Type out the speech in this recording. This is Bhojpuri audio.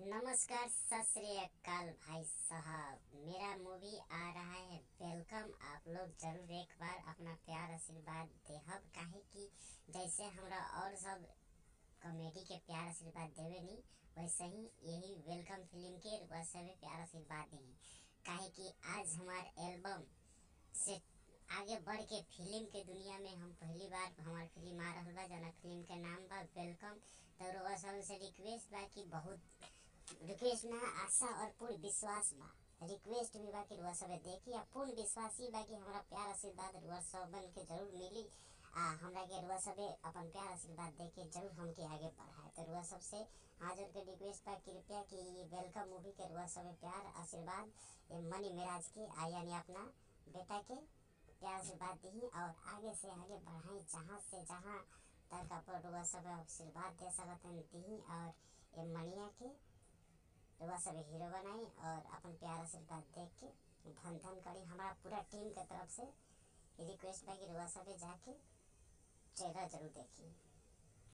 नमस्कार, सत श्री अकाल भाई साहब। मेरा मूवी आ रहा है वेलकम। आप लोग जरूर एक बार अपना प्यार आशीर्वाद देहब, काहे कि जैसे हमरा और सब कॉमेडी के प्यार आशीर्वाद देवे नी, वैसे ही यही वेलकम फिल्म के वैसे भी प्यार आशीर्वाद दी। काहे कि आज हमार एल्बम से आगे बढ़ के फिल्म के दुनिया में हम पहली बार हमार फिल्म आ रहल बा, जना फिल्म के नाम बा वेलकम। तो रउआ सब से रिक्वेस्ट बा कि बहुत रिक्वेस्ट ना, आशा और पूर्ण विश्वास बा, रिक्वेस्ट भी बा कि रुआ सबे देखी आ पूर्ण विश्वास ही बा कि हमरा प्यार आशीर्वाद रुआ सबन के जरूर मिली। हमरा के रुआ सबे अपन प्यार आशीर्वाद दे के जरूर हमके आगे बढ़ाए। तो रुआ सबसे हाजिर के रिक्वेस्ट बा, कृपया कि वेलकम मूवी के रुआ सबे प्यार आशीर्वाद मनी मेराज के यानी अपना बेटा के प्यार आशीर्वाद दी और आगे से आगे बढ़ाई, जहाँ से जहाँ तक अपन रुआ सबे आशीर्वाद दे सकते दी और ये मनिया के रुआ सब हीरो बनाई और अपन प्यार आशीर्वाद देख के धन धन करी। हमारा पूरा टीम के तरफ से रिक्वेस्ट बा कि रुआ सब जाके ट्रेलर जरूर देखी।